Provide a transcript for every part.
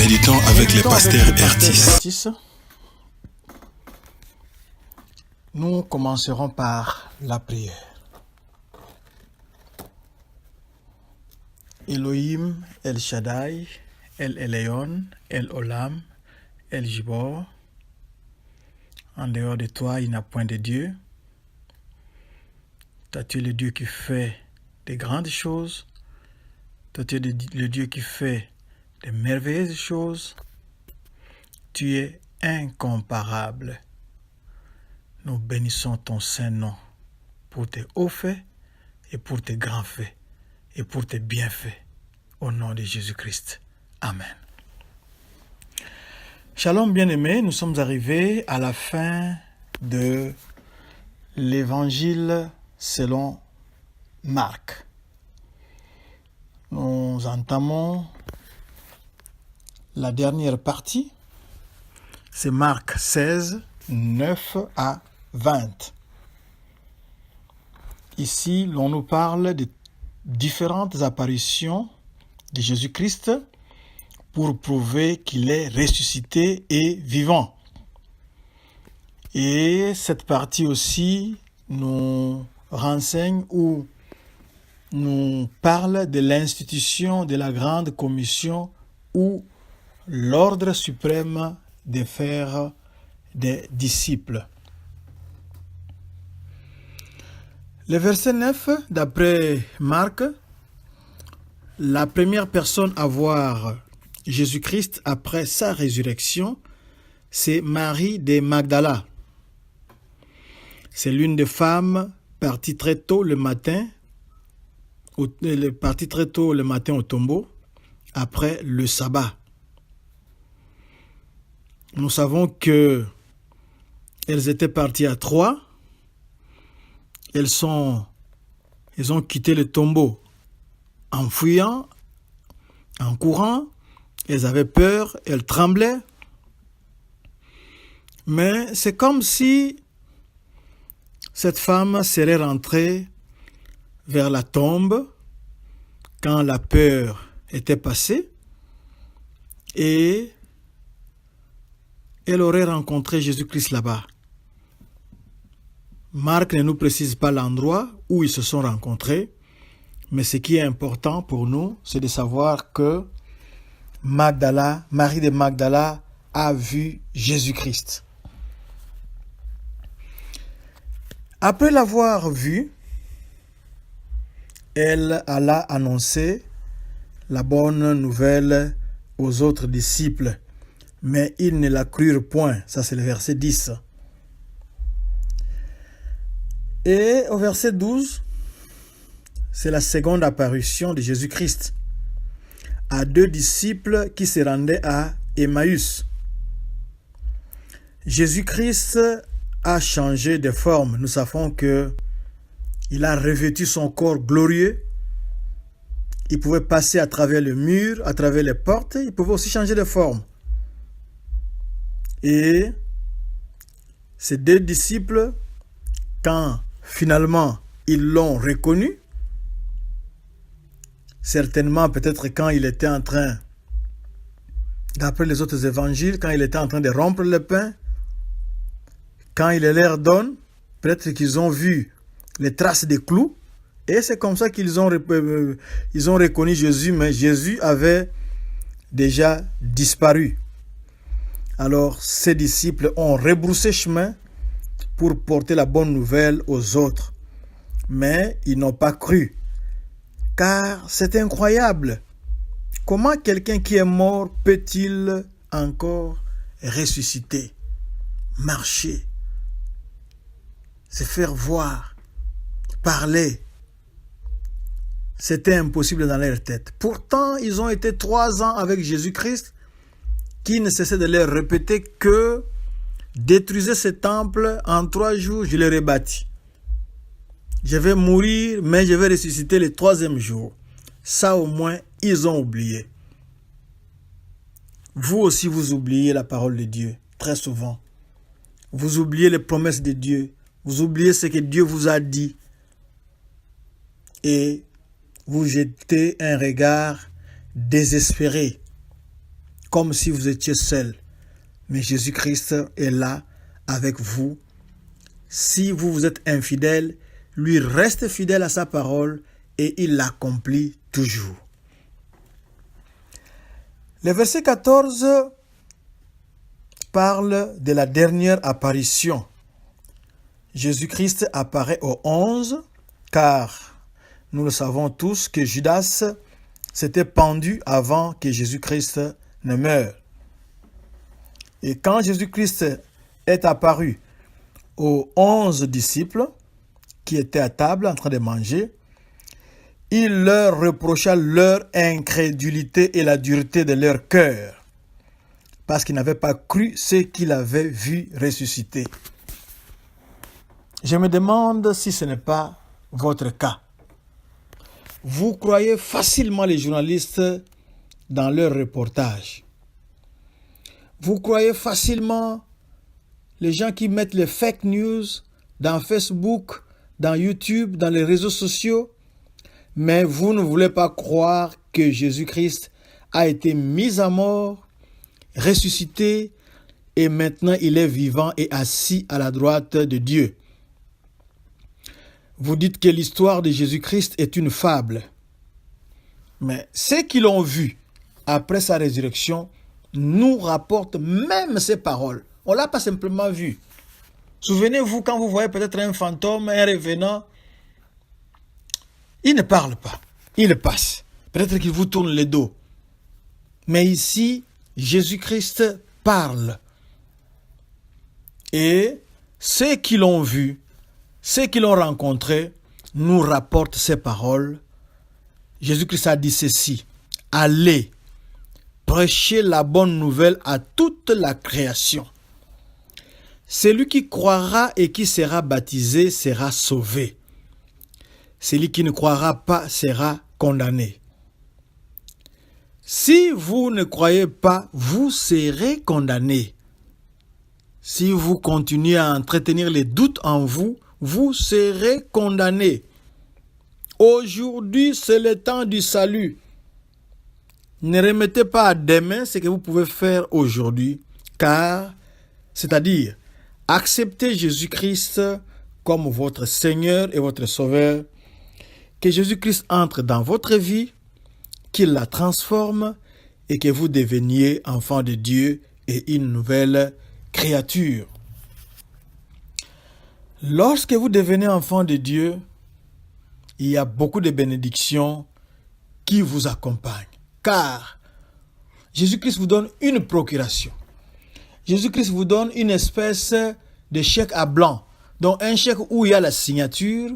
Méditons avec le pasteur Ertis. Nous commencerons par la prière. Elohim, El Shaddai, El Elyon, El Olam, El Gibor. En dehors de toi, il n'y a point de Dieu. Toi, tu es le Dieu qui fait de grandes choses. Toi, tu es le Dieu qui fait de merveilleuses choses. Tu es incomparable. Nous bénissons ton Saint-Nom pour tes hauts faits et pour tes grands faits et pour tes bienfaits. Au nom de Jésus-Christ. Amen. Shalom bien-aimés, nous sommes arrivés à la fin de l'Évangile selon Marc. Nous entamons la dernière partie. C'est Marc 16, 9 à 20. Ici, l'on nous parle de différentes apparitions de Jésus-Christ pour prouver qu'il est ressuscité et vivant. Et cette partie aussi nous renseigne ou nous parle de l'institution de la Grande Commission ou l'ordre suprême de faire des disciples. Le verset 9, d'après Marc, la première personne à voir Jésus-Christ après sa résurrection, c'est Marie de Magdala. C'est l'une des femmes partie très tôt le matin au tombeau, après le sabbat. Nous savons que elles étaient parties à 3. Elles ont quitté le tombeau en fuyant, en courant. Elles avaient peur, elles tremblaient. Mais c'est comme si cette femme serait rentrée vers la tombe quand la peur était passée et elle aurait rencontré Jésus-Christ là-bas. Marc ne nous précise pas l'endroit où ils se sont rencontrés, mais ce qui est important pour nous, c'est de savoir que Marie de Magdala a vu Jésus-Christ. Après l'avoir vu, elle alla annoncer la bonne nouvelle aux autres disciples, mais ils ne la crurent point. Ça, c'est le verset 10. Et au verset 12, c'est la seconde apparition de Jésus-Christ à 2 disciples qui se rendaient à Emmaüs. Jésus-Christ a changé de forme. Nous savons que il a revêtu son corps glorieux. Il pouvait passer à travers le mur, à travers les portes. Il pouvait aussi changer de forme. Et ces 2 disciples, quand finalement ils l'ont reconnu, certainement peut-être quand il était en train, d'après les autres évangiles, quand il était en train de rompre le pain, quand il leur donne, peut-être qu'ils ont vu les traces des clous, et c'est comme ça qu'ils ont reconnu Jésus, mais Jésus avait déjà disparu. Alors ces disciples ont rebroussé chemin pour porter la bonne nouvelle aux autres, mais ils n'ont pas cru, car c'est incroyable. Comment quelqu'un qui est mort peut-il encore ressusciter, marcher, se faire voir, parler? C'était impossible dans leur tête. Pourtant, ils ont été 3 ans avec Jésus-Christ qui ne cessait de leur répéter que détruisez ce temple, en 3 jours, je le rebâtis. Je vais mourir, mais je vais ressusciter le 3e jour. Ça, au moins, ils ont oublié. Vous aussi, vous oubliez la parole de Dieu, très souvent. Vous oubliez les promesses de Dieu. Vous oubliez ce que Dieu vous a dit. Et vous jetez un regard désespéré comme si vous étiez seul. Mais Jésus-Christ est là avec vous. Si vous êtes infidèle, lui reste fidèle à sa parole et il l'accomplit toujours. Le verset 14 parle de la dernière apparition. Jésus-Christ apparaît aux 11, car nous le savons tous que Judas s'était pendu avant que Jésus-Christ ne meure. Et quand Jésus-Christ est apparu aux 11 disciples qui étaient à table en train de manger, il leur reprocha leur incrédulité et la dureté de leur cœur, parce qu'ils n'avaient pas cru ce qu'ils avaient vu ressusciter. Je me demande si ce n'est pas votre cas. Vous croyez facilement les journalistes dans leurs reportages. Vous croyez facilement les gens qui mettent les fake news dans Facebook, dans YouTube, dans les réseaux sociaux. Mais vous ne voulez pas croire que Jésus-Christ a été mis à mort, ressuscité, et maintenant il est vivant et assis à la droite de Dieu. Vous dites que l'histoire de Jésus-Christ est une fable. Mais ceux qui l'ont vu après sa résurrection nous rapportent même ces paroles. On ne l'a pas simplement vu. Souvenez-vous quand vous voyez peut-être un fantôme, un revenant, il ne parle pas, il passe. Peut-être qu'il vous tourne le dos. Mais ici, Jésus-Christ parle. Et ceux qui l'ont vu, ceux qui l'ont rencontré, nous rapportent ces paroles. Jésus-Christ a dit ceci: allez, prêchez la bonne nouvelle à toute la création. Celui qui croira et qui sera baptisé sera sauvé. Celui qui ne croira pas sera condamné. Si vous ne croyez pas, vous serez condamné. Si vous continuez à entretenir les doutes en vous, vous serez condamné. Aujourd'hui, c'est le temps du salut. Ne remettez pas à demain ce que vous pouvez faire aujourd'hui, car, c'est-à-dire, acceptez Jésus-Christ comme votre Seigneur et votre Sauveur, que Jésus-Christ entre dans votre vie, qu'il la transforme et que vous deveniez enfant de Dieu et une nouvelle créature. Lorsque vous devenez enfant de Dieu, il y a beaucoup de bénédictions qui vous accompagnent. Car Jésus-Christ vous donne une procuration. Jésus-Christ vous donne une espèce de chèque à blanc. Donc un chèque où il y a la signature,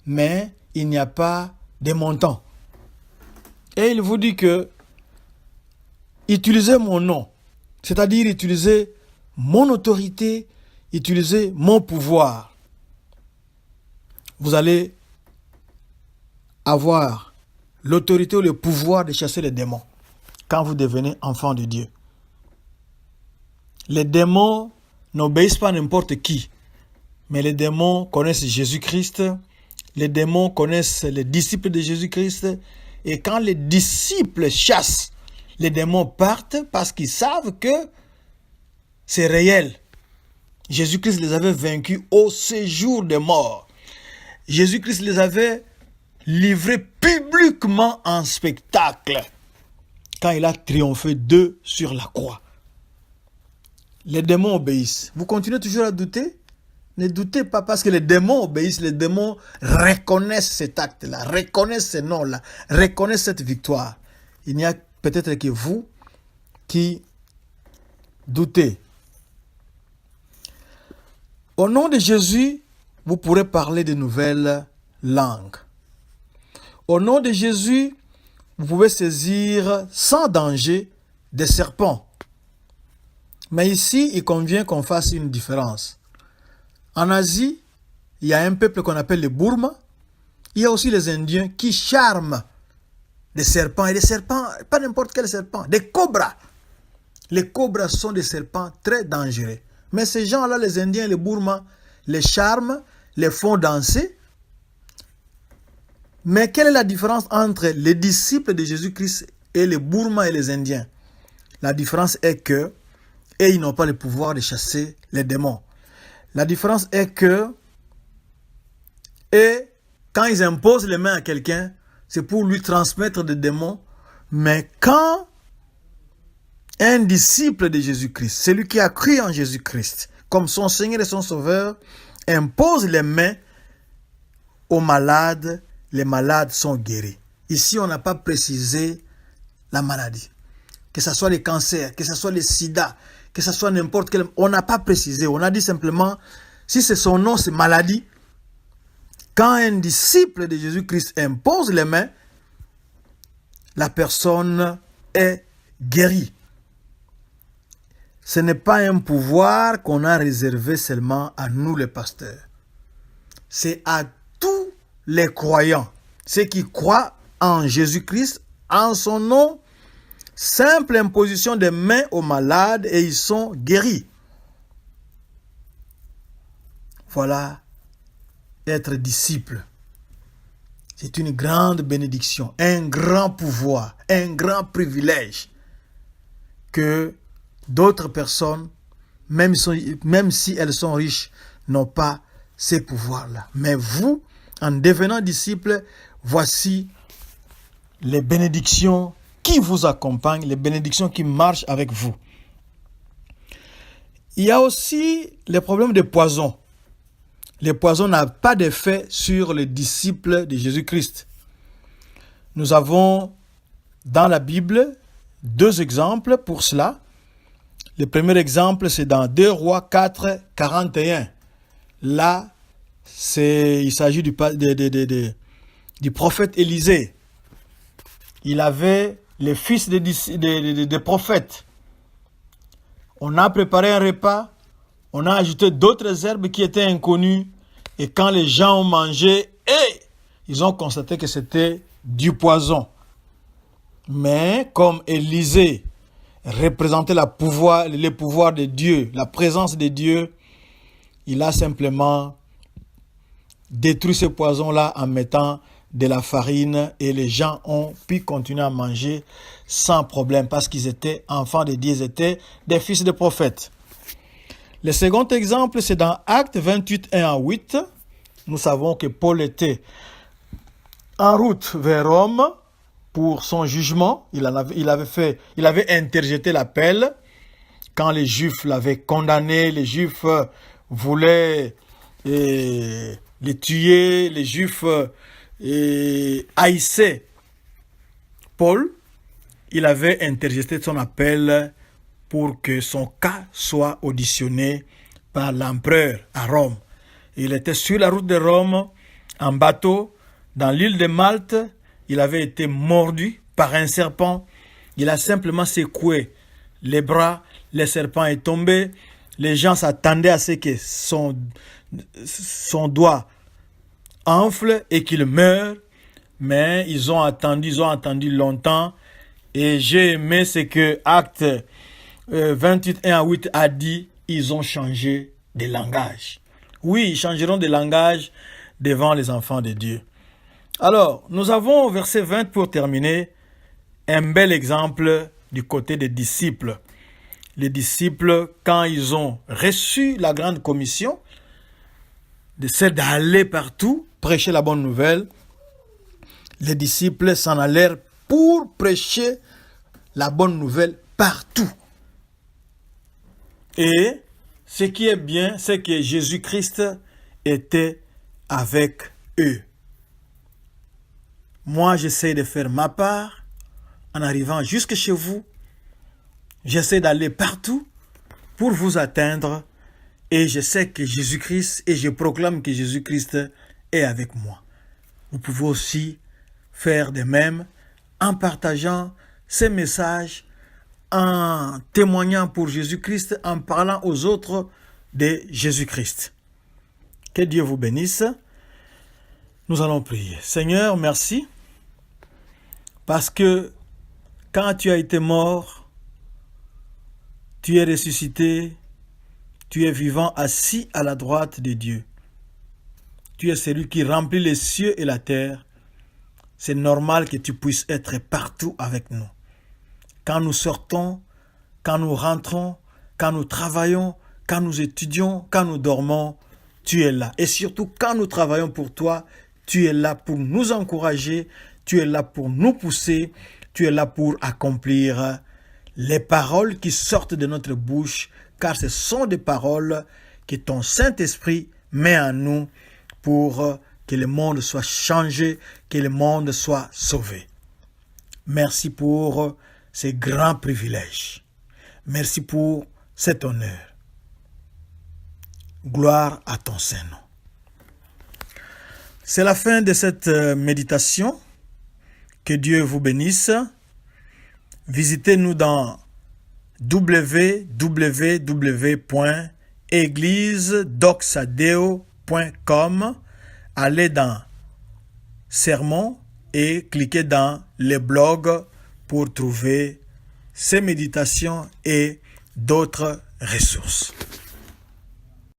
mais il n'y a pas de montant. Et il vous dit que utilisez mon nom, c'est-à-dire utilisez mon autorité, utilisez mon pouvoir. Vous allez avoir l'autorité ou le pouvoir de chasser les démons quand vous devenez enfant de Dieu. Les démons n'obéissent pas à n'importe qui, mais les démons connaissent Jésus-Christ, les démons connaissent les disciples de Jésus-Christ, et quand les disciples chassent, les démons partent parce qu'ils savent que c'est réel. Jésus-Christ les avait vaincus au séjour des morts. Jésus-Christ les avait livrés publiquement en spectacle quand il a triomphé d'eux sur la croix. Les démons obéissent. Vous continuez toujours à douter? Ne doutez pas parce que les démons obéissent. Les démons reconnaissent cet acte-là, reconnaissent ce nom-là, reconnaissent cette victoire. Il n'y a peut-être que vous qui doutez. Au nom de Jésus, vous pourrez parler de nouvelles langues. Au nom de Jésus, vous pouvez saisir sans danger des serpents. Mais ici, il convient qu'on fasse une différence. En Asie, il y a un peuple qu'on appelle les Burma. Il y a aussi les Indiens qui charment des serpents. Et des serpents, pas n'importe quel serpent, des cobras. Les cobras sont des serpents très dangereux. Mais ces gens-là, les Indiens et les Burma, les charment, les font danser. Mais quelle est la différence entre les disciples de Jésus-Christ et les Burma et les Indiens? La différence est que, et ils n'ont pas le pouvoir de chasser les démons. La différence est que, et quand ils imposent les mains à quelqu'un, c'est pour lui transmettre des démons. Mais quand un disciple de Jésus-Christ, celui qui a cru en Jésus-Christ, comme son Seigneur et son Sauveur, impose les mains aux malades, les malades sont guéris. Ici, on n'a pas précisé la maladie. Que ce soit les cancers, que ce soit le sida, que ce soit n'importe quel... On n'a pas précisé. On a dit simplement, si c'est son nom, c'est maladie. Quand un disciple de Jésus-Christ impose les mains, la personne est guérie. Ce n'est pas un pouvoir qu'on a réservé seulement à nous les pasteurs. C'est à tous les croyants, ceux qui croient en Jésus-Christ, en son nom, simple imposition des mains aux malades et ils sont guéris. Voilà, être disciple. C'est une grande bénédiction, un grand pouvoir, un grand privilège que d'autres personnes, même si elles sont riches, n'ont pas ces pouvoirs-là. Mais vous, en devenant disciple, voici les bénédictions qui vous accompagnent, les bénédictions qui marchent avec vous. Il y a aussi les problèmes de poison. Le poison n'a pas d'effet sur les disciples de Jésus-Christ. Nous avons dans la Bible 2 exemples pour cela. Le premier exemple, c'est dans 2 Rois 4, 41. Là, il s'agit du prophète Élisée. Il avait les fils des prophètes. On a préparé un repas, on a ajouté d'autres herbes qui étaient inconnues. Et quand les gens ont mangé, ils ont constaté que c'était du poison. Mais comme Élisée représentait le pouvoir de Dieu, la présence de Dieu, il a simplement détruit ce poison-là en mettant de la farine et les gens ont pu continuer à manger sans problème parce qu'ils étaient enfants de Dieu, ils étaient des fils de prophètes. Le second exemple, c'est dans Actes 28, 1 à 8. Nous savons que Paul était en route vers Rome pour son jugement. Il avait interjeté l'appel. Quand les Juifs l'avaient condamné, les Juifs voulaient les tuer, les Juifs haïssaient Paul. Il avait interjeté son appel pour que son cas soit auditionné par l'empereur à Rome. Il était sur la route de Rome, en bateau, dans l'île de Malte. Il avait été mordu par un serpent. Il a simplement secoué les bras. Le serpent est tombé. Les gens s'attendaient à ce que son doigt enfle et qu'il meure. Mais ils ont attendu longtemps. Et j'ai aimé ce que Acte 28, 1 à 8 a dit, ils ont changé de langage. Oui, ils changeront de langage devant les enfants de Dieu. Alors, nous avons au verset 20 pour terminer, un bel exemple du côté des disciples. Les disciples, quand ils ont reçu la grande commission, d'aller partout, prêcher la bonne nouvelle, les disciples s'en allèrent pour prêcher la bonne nouvelle partout. Et ce qui est bien, c'est que Jésus-Christ était avec eux. Moi, j'essaie de faire ma part en arrivant jusque chez vous. J'essaie d'aller partout pour vous atteindre. Et je sais que Jésus-Christ, et je proclame que Jésus-Christ est avec moi. Vous pouvez aussi faire de même en partageant ces messages, en témoignant pour Jésus-Christ, en parlant aux autres de Jésus-Christ. Que Dieu vous bénisse. Nous allons prier. Seigneur, merci, parce que quand tu as été mort, tu es ressuscité, tu es vivant assis à la droite de Dieu. Tu es celui qui remplit les cieux et la terre. C'est normal que tu puisses être partout avec nous. Quand nous sortons quand nous rentrons, quand nous travaillons, quand nous étudions, quand nous dormons, tu es là. Et surtout, quand nous travaillons pour toi, tu es là pour nous encourager, tu es là pour nous pousser, tu es là pour accomplir les paroles qui sortent de notre bouche, car ce sont des paroles que ton Saint-Esprit met en nous pour que le monde soit changé, que le monde soit sauvé. Merci pour ces grands privilèges. Merci pour cet honneur. Gloire à ton Saint-Nom. C'est la fin de cette méditation. Que Dieu vous bénisse. Visitez-nous dans www.églisedoxadeo.com. Allez dans Sermons et cliquez dans les blogs pour trouver ces méditations et d'autres ressources.